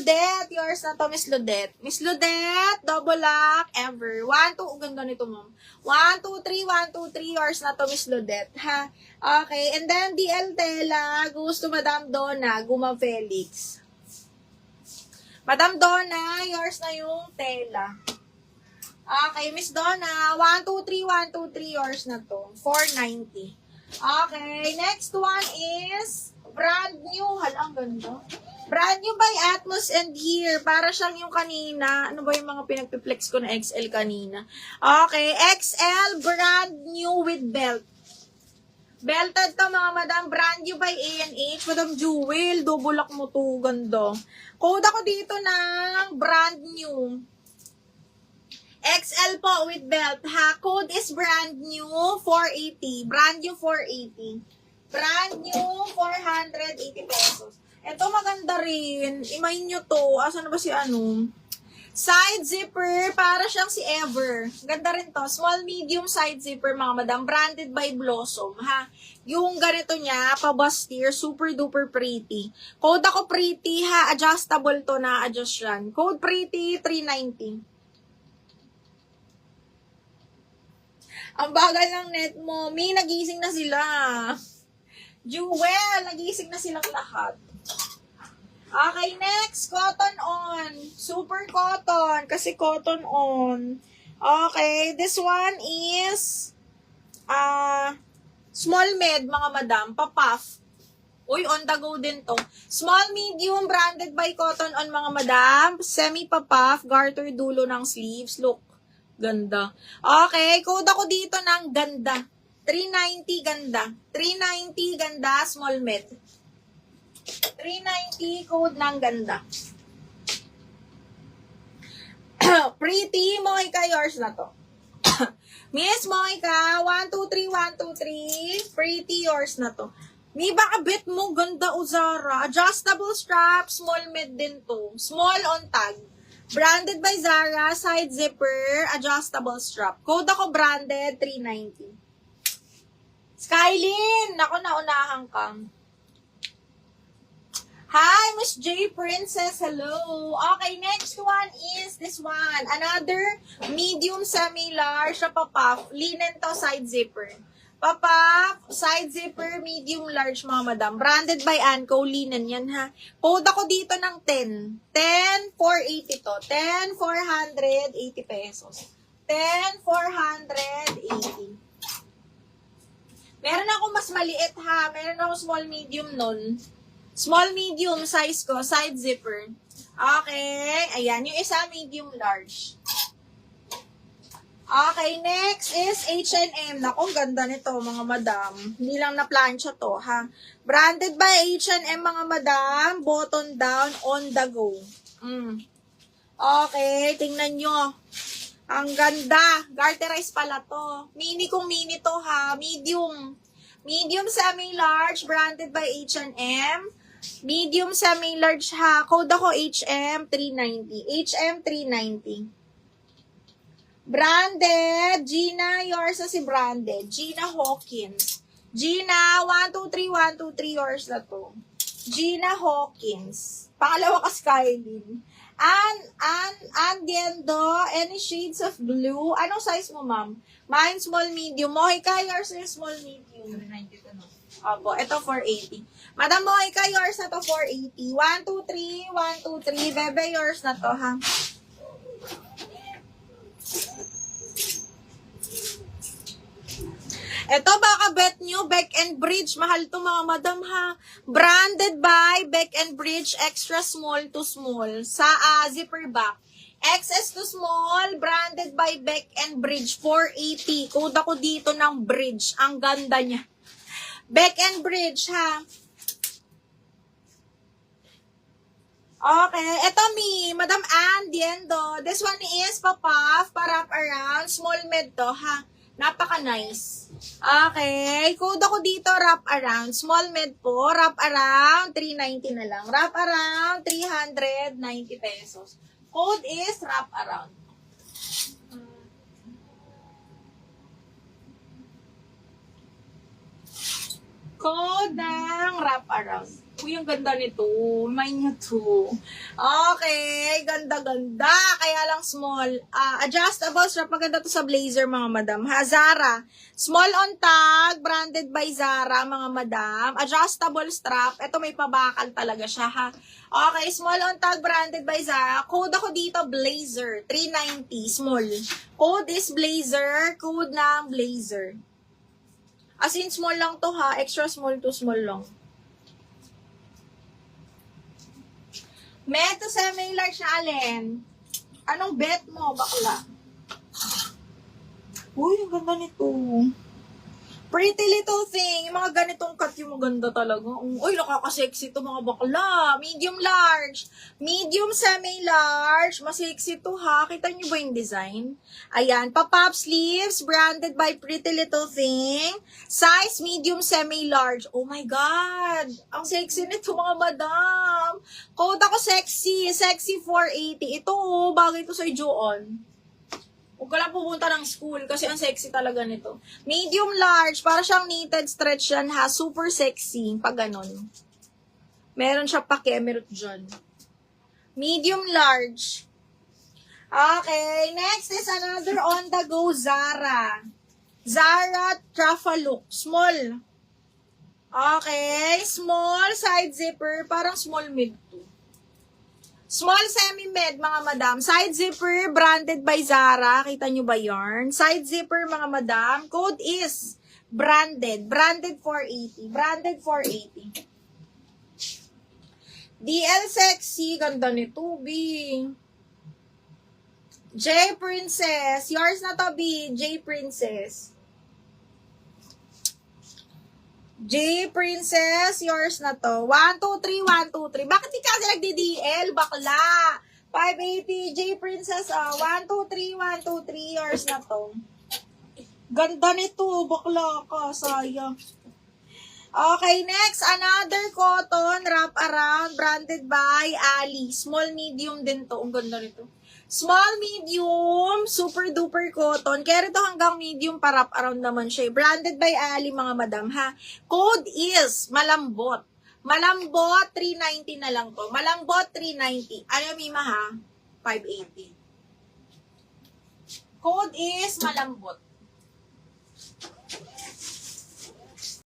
Ludet, yours na to, Miss Ludet. Miss Ludet, double lock, ever. 1, 2, ganda nito, ma'am. 1, 2, 3, 1, 2, 3, yours na to, Miss Ludet, ha? Okay, and then, DL Tela, goes to Madam Donna, Guma Felix. Madam Donna, yours na yung tela. Okay, Miss Donna, 1, 2, 3, 1, 2, 3, yours na to. 490. Okay, next one is brand new. Ang ganda. Brand new by Atmos and Here. Para siyang yung kanina. Ano ba yung mga pinagpiplex ko na XL kanina? Okay, XL brand new with belt. Belted to mga madam. Brand new by A&H. Madam Jewel, double lock mo to. Ganda. Code ako dito ng brand new. XL po with belt, ha? Code is brand new, 480. Brand new, 480. Brand new, 480 pesos. Ito maganda rin. Imayin nyo to. Asan na ba si ano? Side zipper, para siyang si Ever. Ganda rin to. Small, medium side zipper, mga madam. Branded by Blossom, ha? Yung ganito niya, pabustier, super duper pretty. Code ako pretty, ha? Adjustable to, na-adjust yan. Code pretty, 390. Ang bagal ng net mo. Mi, nagising na sila. Jewel, nagising na silang lahat. Okay, next. Cotton on. Super cotton. Kasi cotton on. Okay, this one is small med, mga madam. Papuff. Uy, on the go din to. Small, medium, branded by Cotton on, mga madam. Semi-papuff, garter dulo ng sleeves. Look. Ganda. Okay, code ako dito ng ganda. 390 ganda. 390 ganda, small med. 390 code ng ganda. Pretty, Moika, yours na to. Miss Moika, 1, 2, 3, 1, 2, 3. Pretty, yours na to. May baka bet mo, ganda o Zara. Adjustable strap, small med din to. Small on tag. Branded by Zara, side zipper, adjustable strap. Code ako branded, 390. Skylin! Naku, naunahan ka. Hi, Miss J Princess. Hello. Okay, next one is this one. Another medium semi-large na papuff. Linen to, side zipper. Papuff, side zipper, medium large, mga madam. Branded by Anco, linen yan, ha. Code ako dito ng 10. 10, 480 to. 10, 480 pesos. 10, 480. Meron ako mas maliit, ha. Meron ako small, medium nun. Small, medium size ko, side zipper. Okay. Ayan, yung isa medium large. Okay, next is H&M. Naku, ganda nito, mga madam. Hindi lang na plancha to, ha. Branded by H&M, mga madam. Button down, on the go. Okay, tingnan nyo. Ang ganda. Garterize pala to. Mini kung mini to, ha. Medium. Medium semi-large, branded by H&M. Medium semi-large, ha. Code ako HM 390. HM 390. Branded. Gina, yours na si branded. Gina Hawkins. Gina, 1, 2, 3, 1, 2, 3, yours na to. Gina Hawkins. Pangalawa ka, Skylin. Andiendo, any shades of blue. Anong size mo, ma'am? Mine, small, medium. Moika, yours na small, medium. 390 to, no? Opo, ito 480. Madam Moika, yours na to 480. 1, 2, 3, 1, 2, 3. Bebe, yours na to, ha? Ito, baka bet nyo, Beck and Bridge. Mahal to, mga madam, ha. Branded by Beck and Bridge, extra small to small. Sa zipper back. XS to small, branded by Beck and Bridge, 480. Code ako dito ng Bridge. Ang ganda niya. Beck and Bridge, ha. Okay, ito Madam Ann Diendo. This one is papuff, wrap around, small med to, ha. Napaka-nice. Okay, code ako dito, wrap around. Small med po, wrap around, 390 na lang. Wrap around, 390 pesos. Code is wrap around. Code ng wrap around. Uy, ang ganda nito. May niya to. Okay, ganda-ganda. Kaya lang small. Adjustable strap. Maganda to sa blazer, mga madam. Ha, Zara. Small on tag. Branded by Zara, mga madam. Adjustable strap. Ito may pabakal talaga siya, ha. Okay, small on tag. Branded by Zara. Code ako dito, blazer. 390. Small. Code is blazer. Code ng blazer. As in, small lang to, ha. Extra small to small lang. Med to semi-large na alin. Anong bet mo, bakla? Uy, ang ganda nito. Pretty little thing. Yung mga ganitong cut yung maganda talaga. Uy, nakaka-sexy to mga bakla. Medium large. Medium semi-large. Mas-sexy to ha. Kita nyo ba yung design? Ayan. Pa-pop sleeves. Branded by Pretty Little Thing. Size medium semi-large. Oh my God. Ang sexy nito mga madam. Code ako sexy. Sexy 480. Ito oh. Bagay to sa Joon. Huwag ka lang pumunta ng school kasi ang sexy talaga nito. Medium large, para siyang knitted stretch yan ha. Super sexy, pag ganon. Meron siya pa kemerut dyan. Medium large. Okay, next is another on the go Zara. Zara Trafalook. Small. Okay, small side zipper, parang small mid to. Small semi-med, mga madam. Side zipper, branded by Zara. Kita nyo ba yarn? Side zipper, mga madam. Code is branded. Branded 480. Branded 480. DL Sexy. Ganda nito, B. J Princess. Yours na to, B. J Princess. J Princess, yours na to. 1, 2, 3, 1, 2, 3. Bakit di ka kasi nagdi-DL, bakla? 580, J Princess, 1, 2, 3, 1, 2, 3, yours na to. Ganda nito, bakla ka, sayang. Okay, next, another cotton wrap around, branded by Ali. Small, medium din to. Ang ganda nito. Small, medium, super duper cotton. Kaya rito hanggang medium pa wrap around naman siya. Branded by Ali, mga madam, ha. Code is malambot. Malambot, 390 na lang to. Malambot, 390. Ano, Mima, ha? 580. Code is malambot.